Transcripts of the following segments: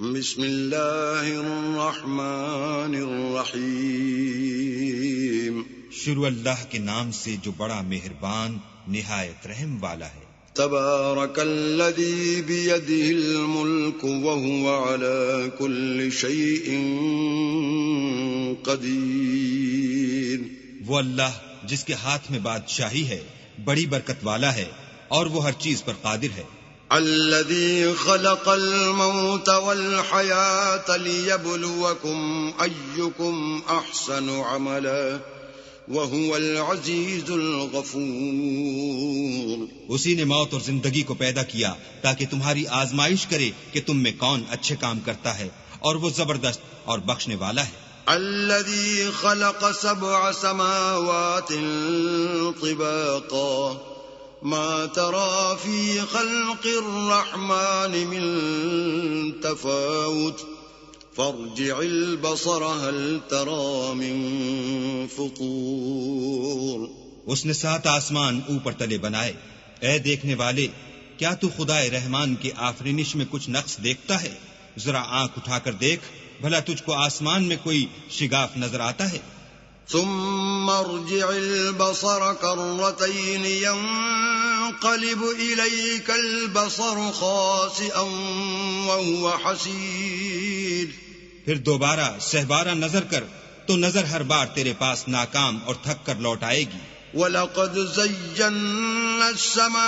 بسم اللہ الرحمن الرحیم شروع اللہ کے نام سے جو بڑا مہربان نہایت رحم والا ہے۔ تبارک الذی بیدہ الملک وہو علی کل شیء قدیر، وہ اللہ جس کے ہاتھ میں بادشاہی ہے بڑی برکت والا ہے اور وہ ہر چیز پر قادر ہے۔ الذي خلق الموت والحياة ليبلوكم أيكم أحسن عملا وهو العزيز الغفور، اسی نے موت اور زندگی کو پیدا کیا تاکہ تمہاری آزمائش کرے کہ تم میں کون اچھے کام کرتا ہے، اور وہ زبردست اور بخشنے والا ہے۔ الذي خلق 7 سماوات طباقا ما ترى في خلق الرحمن من تفاوت فارجع البصر هل ترى من فطور۔ اس نے 7 آسمان اوپر تلے بنائے، اے دیکھنے والے کیا تو خدائے رحمان کی آفرینش میں کچھ نقص دیکھتا ہے؟ ذرا آنکھ اٹھا کر دیکھ بھلا تجھ کو آسمان میں کوئی شگاف نظر آتا ہے؟ ثم ارجع البصر كرتين ينقلب إليك البصر خاسئا وهو حسير، پھر دوبارہ سہبارہ نظر کر تو نظر ہر بار تیرے پاس ناکام اور تھک کر لوٹ آئے گی۔ وَلَقَدْ زَيَّنَّا السَّمَاءَ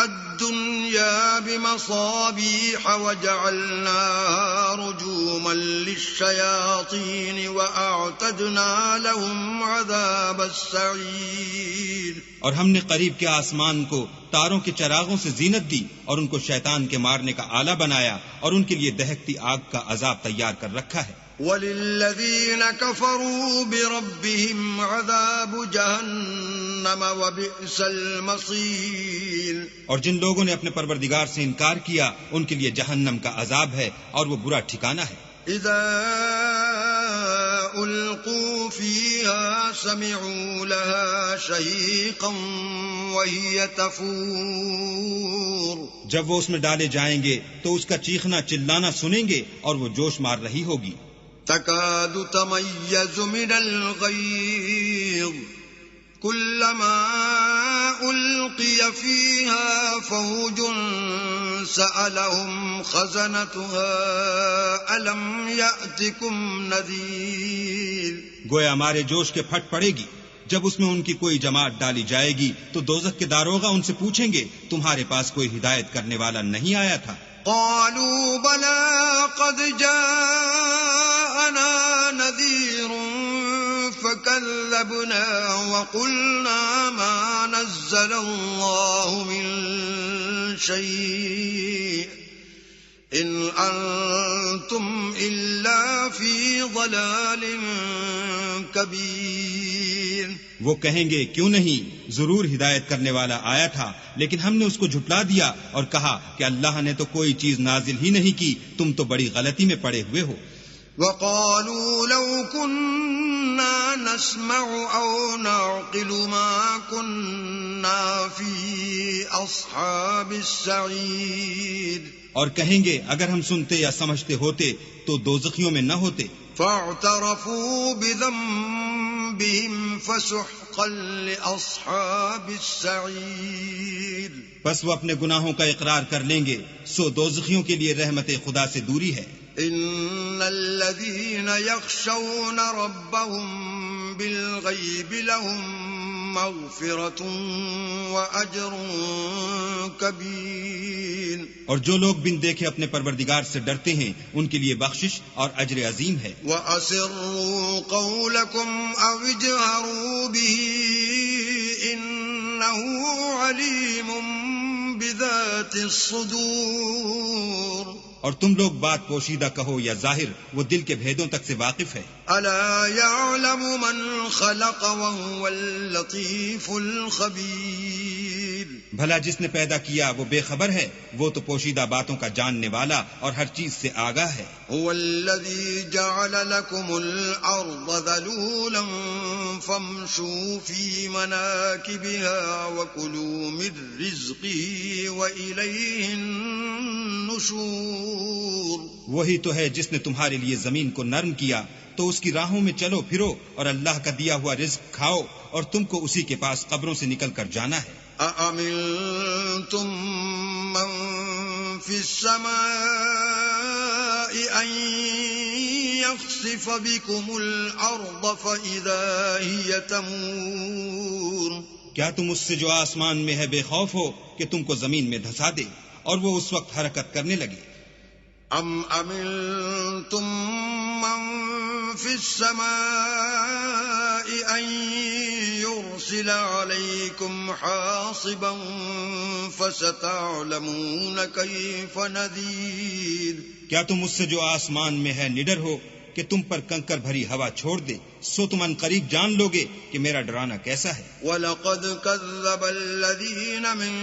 الدُّنْيَا بِمَصَابِيحَ وَجَعَلْنَاهَا رُجُومًا لِلشَّيَاطِينِ وَأَعْتَدْنَا لَهُمْ عَذَابَ السَّعِيرِ، اور ہم نے قریب کے آسمان کو تاروں کے چراغوں سے زینت دی اور ان کو شیطان کے مارنے کا آلہ بنایا اور ان کے لیے دہکتی آگ کا عذاب تیار کر رکھا ہے۔ وَلِلَّذِينَ كَفَرُوا بِرَبِّهِمْ عَذَابُ جَهَنَّمَ وَبِئْسَ الْمَصِيرُ، اور جن لوگوں نے اپنے پروردگار سے انکار کیا ان کے لیے جہنم کا عذاب ہے اور وہ برا ٹھکانہ ہے۔ اذا القوا فيها سمعوا لها شهيقا وهي تفور، جب وہ اس میں ڈالے جائیں گے تو اس کا چیخنا چلانا سنیں گے اور وہ جوش مار رہی ہوگی۔ تكاد تميز من الغيظ كلما ألقي فيها فوج سألهم خزنتها ألم يأتكم نذير، گویا ہمارے جوش کے پھٹ پڑے گی جب اس میں ان کی کوئی جماعت ڈالی جائے گی تو دوزخ کے داروغہ ان سے پوچھیں گے تمہارے پاس کوئی ہدایت کرنے والا نہیں آیا تھا؟ قالوا بلى قد جاءنا نذير فكذبنا وقلنا ما نزل الله من شيء إن أنتم إلا في ضلال كبير۔ وہ کہیں گے کیوں نہیں، ضرور ہدایت کرنے والا آیا تھا لیکن ہم نے اس کو جھٹلا دیا اور کہا کہ اللہ نے تو کوئی چیز نازل ہی نہیں کی، تم تو بڑی غلطی میں پڑے ہوئے ہو۔ وقالوا لو كنا نسمع أو نعقل ما كنا في أصحاب السعير، اور کہیں گے اگر ہم سنتے یا سمجھتے ہوتے تو دوزخیوں میں نہ ہوتے۔ فاعترفوا بذنبهم فسحقا لأصحاب السعير، بس وہ اپنے گناہوں کا اقرار کر لیں گے، سو دوزخیوں کے لیے رحمت خدا سے دوری ہے۔ ان الذين يخشون ربهم بالغيب لهم مغفرة وأجر كبير، اور جو لوگ بن دیکھے اپنے پروردگار سے ڈرتے ہیں ان کے لیے بخشش اور اجر عظیم ہے۔ وَأَسِرُّوا قَوْلَكُمْ أَوِ اجْهَرُوا بِهِ إِنَّهُ عَلِيمٌ بِذَاتِ الصُّدُورِ، اور تم لوگ بات پوشیدہ کہو یا ظاہر، وہ دل کے بھیدوں تک سے واقف ہے۔ أَلَا يَعْلَمُ مَنْ خَلَقَ وَهُوَ اللَّطِيفُ الْخَبِيرُ، بھلا جس نے پیدا کیا وہ بے خبر ہے، وہ تو پوشیدہ باتوں کا جاننے والا اور ہر چیز سے آگاہ ہے۔ هو الذي جعل لكم الأرض ذلولا فامشوا في مناكبها وكلوا من رزقه وإليه النشور، النشور وہی تو ہے جس نے تمہارے لیے زمین کو نرم کیا تو اس کی راہوں میں چلو پھرو اور اللہ کا دیا ہوا رزق کھاؤ اور تم کو اسی کے پاس قبروں سے نکل کر جانا ہے. أَأَمِنْتُمْ مَنْ فِي السَّمَاءِ أَنْ يَخْسِفَ بِكُمُ الْأَرْضَ فَإِذَا هِيَ تَمُورُ کیا تم اس سے جو آسمان میں ہے بے خوف ہو کہ تم کو زمین میں دھسا دے اور وہ اس وقت حرکت کرنے لگے؟ أَمْ أَمِنْتُمْ مَنْ فِي السَّمَاءِ أَنْ يُرْسِلَ عَلَيْكُمْ حَاصِبًا فَسَتَعْلَمُونَ كَيْفَ نَذِيرٌ کیا تم اس سے جو آسمان میں ہے نڈر ہو کہ تم پر کنکر بھری ہوا چھوڑ دے، سو تم ان قریب جان لوگے کہ میرا ڈرانا کیسا ہے. وَلَقَدْ كَذَّبَ الَّذِينَ مِن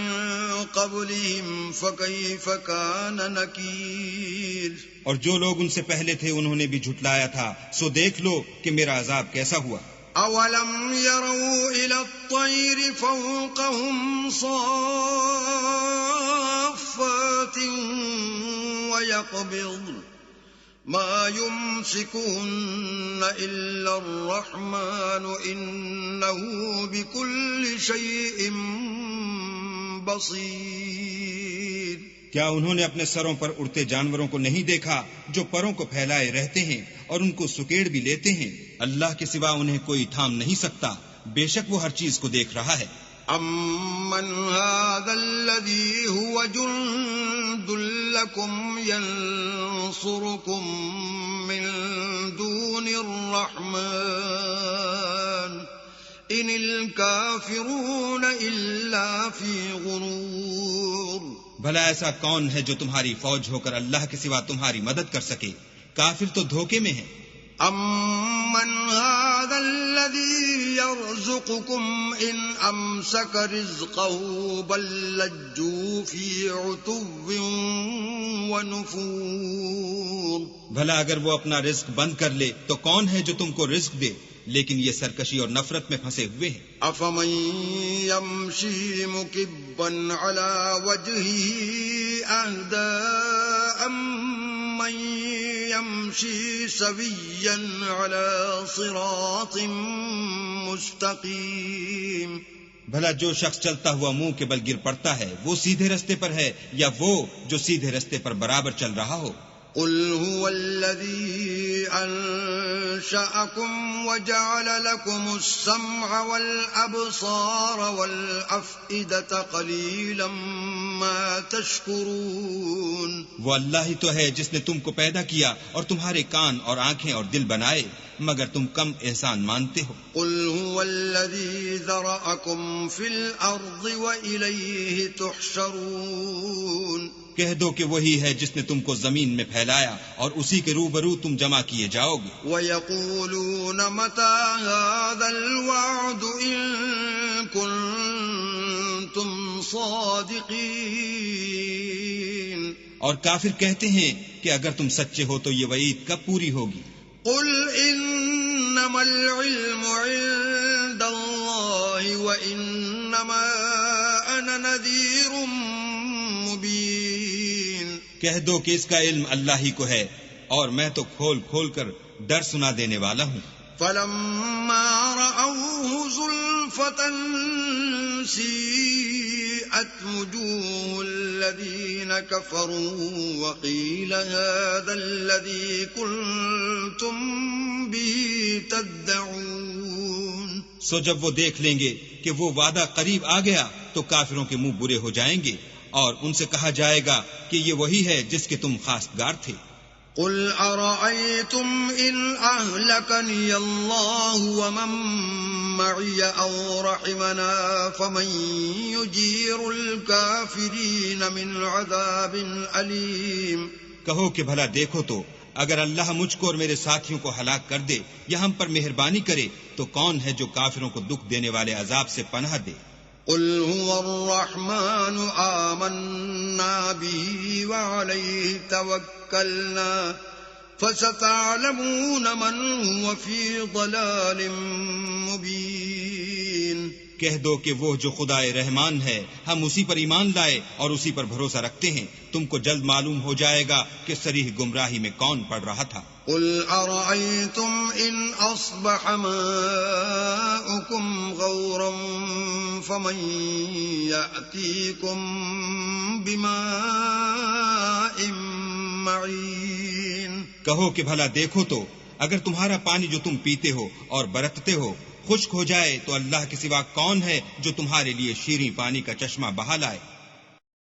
قَبْلِهِمْ فَكَيْفَ كَانَ نَكِيرٌ اور جو لوگ ان سے پہلے تھے انہوں نے بھی جھٹلایا تھا، سو دیکھ لو کہ میرا عذاب کیسا ہوا. أَوَلَمْ يَرَوْا إِلَى الطَّيْرِ فَوْقَهُمْ صَافَّاتٍ وَيَقْبِضْنَ مَا يُمْسِكُهُنَّ إِلَّا الرَّحْمَنُ إِنَّهُ بِكُلِّ شَيْءٍ بَصِيرٌ کیا انہوں نے اپنے سروں پر اڑتے جانوروں کو نہیں دیکھا جو پروں کو پھیلائے رہتے ہیں اور ان کو سکیڑ بھی لیتے ہیں؟ اللہ کے سوا انہیں کوئی تھام نہیں سکتا، بے شک وہ ہر چیز کو دیکھ رہا ہے. أَمَّنْ هَذَا الَّذِي هُوَ جُنْدٌ لَكُمْ يَنْصُرُكُمْ مِنْ دُونِ الرَّحْمَنِ إِنِ الْكَافِرُونَ إِلَّا فِي غُرُورٍ بھلا ایسا کون ہے جو تمہاری فوج ہو کر اللہ کے سوا تمہاری مدد کر سکے؟ کافر تو دھوکے میں ہیں. أَمَّنْ هَذَا الَّذِي يَرْزُقُكُمْ إِنْ أَمْسَكَ رِزْقَهُ بَلْ لَجُّوا فِي عُتُوٍّ وَنُفُورٍ بھلا اگر وہ اپنا رزق بند کر لے تو کون ہے جو تم کو رزق دے؟ لیکن یہ سرکشی اور نفرت میں پھنسے ہوئے ہیں. أَفَمَن يَمْشِي مُكِبًّا عَلَى وَجْهِهِ أَهْدَىٰ أَمَّن يَمْشِي سَوِيًّا عَلَى صِرَاطٍ مُسْتَقِيمٍ بھلا جو شخص چلتا ہوا منہ کے بل گر پڑتا ہے وہ سیدھے رستے پر ہے یا وہ جو سیدھے رستے پر برابر چل رہا ہو؟ قُلْ هُوَ الَّذِي أَنشَأَكُمْ وَجَعَلَ لَكُمُ السَّمْعَ وَالْأَبْصَارَ وَالْأَفْئِدَةَ قَلِيلًا مَا تَشْكُرُونَ وہ اللہ ہی تو ہے جس نے تم کو پیدا کیا اور تمہارے کان اور آنکھیں اور دل بنائے، مگر تم کم احسان مانتے ہو. قُلْ هُوَ الَّذِي ذَرَأَكُمْ فِي الْأَرْضِ وَإِلَيْهِ تُحْشَرُونَ کہہ دو کہ وہی ہے جس نے تم کو زمین میں پھیلایا اور اسی کے روبرو تم جمع کیے جاؤ گے. وَيَقُولُونَ مَتَى هَذَا الْوَعْدُ إِن كُنتُمْ صَادِقِينَ اور کافر کہتے ہیں کہ اگر تم سچے ہو تو یہ وعید کب پوری ہوگی؟ قُلْ إِنَّمَا الْعِلْمُ عِندَ اللَّهِ وَإِنَّمَا أَنَا نَذِيرٌ مُبِينٌ کہہ دو کہ اس کا علم اللہ ہی کو ہے اور میں تو کھول کھول کر ڈر سنا دینے والا ہوں. فَلَمَّا رَأَوْهُ زُلْفَةً سِيئَتْ وُجُوهُ الَّذِينَ كَفَرُوا وَقِيلَ هَذَا الَّذِي كُنتُم بِهِ تَدَّعُونَ سو جب وہ دیکھ لیں گے کہ وہ وعدہ قریب آ گیا تو کافروں کے منہ برے ہو جائیں گے اور ان سے کہا جائے گا کہ یہ وہی ہے جس کے تم خواستگار تھے. قُلْ أَرَأَيْتُمْ إِنْ أَهْلَكَنِيَ اللَّهُ وَمَن مَّعِيَ أَوْ رَحِمَنَا فَمَن يُجِيرُ الْكَافِرِينَ مِنْ عَذَابٍ أَلِيمٍ کہو کہ بھلا دیکھو تو اگر اللہ مجھ کو اور میرے ساتھیوں کو ہلاک کر دے یا ہم پر مہربانی کرے تو کون ہے جو کافروں کو دکھ دینے والے عذاب سے پناہ دے. قُلْ هُوَ الرَّحْمَنُ آمَنَّا بِهِ وَعَلَيْهِ تَوَكَّلْنَا فَسَتَعْلَمُونَ مَنْ هُوَ فِي ضَلَالٍ مُبِينٍ کہہ دو کہ وہ جو خدائے رحمان ہے ہم اسی پر ایمان لائے اور اسی پر بھروسہ رکھتے ہیں، تم کو جلد معلوم ہو جائے گا کہ صریح گمراہی میں کون پڑ رہا تھا۔ قل أرأيتم إن أصبح ماؤكم غورا فمن يأتيكم بماء معين۔ کہو کہ بھلا دیکھو تو اگر تمہارا پانی جو تم پیتے ہو اور برتتے ہو خشک ہو جائے تو اللہ کے سوا کون ہے جو تمہارے لیے شیریں پانی کا چشمہ بہا لائے؟